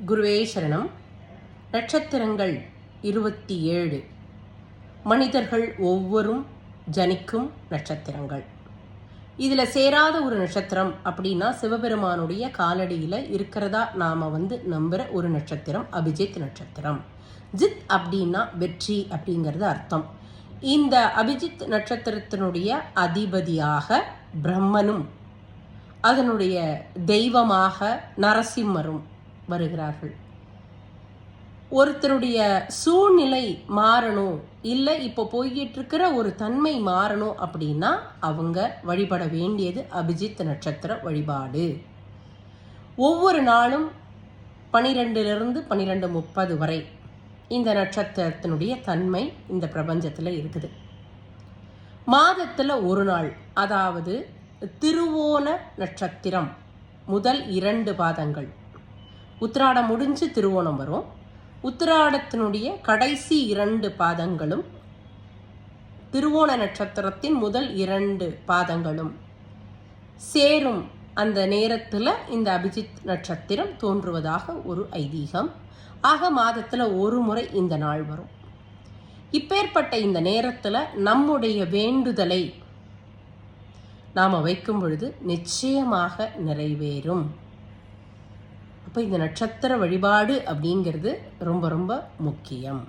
குருவே சரணம். நட்சத்திரங்கள் 27. மனிதர்கள் ஒவ்வொரும் ஜனிக்கும் நட்சத்திரங்கள். இதில் சேராத ஒரு நட்சத்திரம் அப்படின்னா சிவபெருமானுடைய காலடியில் இருக்கிறதா நாம் நம்புகிற ஒரு நட்சத்திரம் அபிஜித் நட்சத்திரம். ஜித் அப்படின்னா வெற்றி அப்படிங்கிறது அர்த்தம். இந்த அபிஜித் நட்சத்திரத்தினுடைய அதிபதியாக பிரம்மனும் அதனுடைய தெய்வமாக நரசிம்மரும் வருகிறார்கள். ஒருத்தருடைய சூழ்நிலை மாறணும், இல்லை இப்போ போய்கிட்டு இருக்கிற ஒரு தன்மை மாறணும் அப்படின்னா அவங்க வழிபட வேண்டியது அபிஜித் நட்சத்திர வழிபாடு. ஒவ்வொரு நாளும் 12லிருந்து 12:30 வரை இந்த நட்சத்திரத்தினுடைய தன்மை இந்த பிரபஞ்சத்தில் இருக்குது. மாதத்தில் ஒரு நாள், அதாவது திருவோண நட்சத்திரம் முதல் 2 பாதங்கள், உத்திராடம் முடிஞ்சு திருவோணம் வரும். உத்திராடத்தினுடைய கடைசி 2 பாதங்களும் திருவோண நட்சத்திரத்தின் முதல் 2 பாதங்களும் சேரும் அந்த நேரத்தில் இந்த அபிஜித் நட்சத்திரம் தோன்றுவதாக ஒரு ஐதீகம். ஆக மாதத்தில் ஒரு முறை இந்த நாள் வரும். இப்பேற்பட்ட இந்த நேரத்தில் நம்முடைய வேண்டுதலை நாம் வைக்கும் பொழுது நிச்சயமாக நிறைவேறும். அப்போ இந்த நட்சத்திர வழிபாடு அப்படிங்கிறது ரொம்ப ரொம்ப முக்கியம்.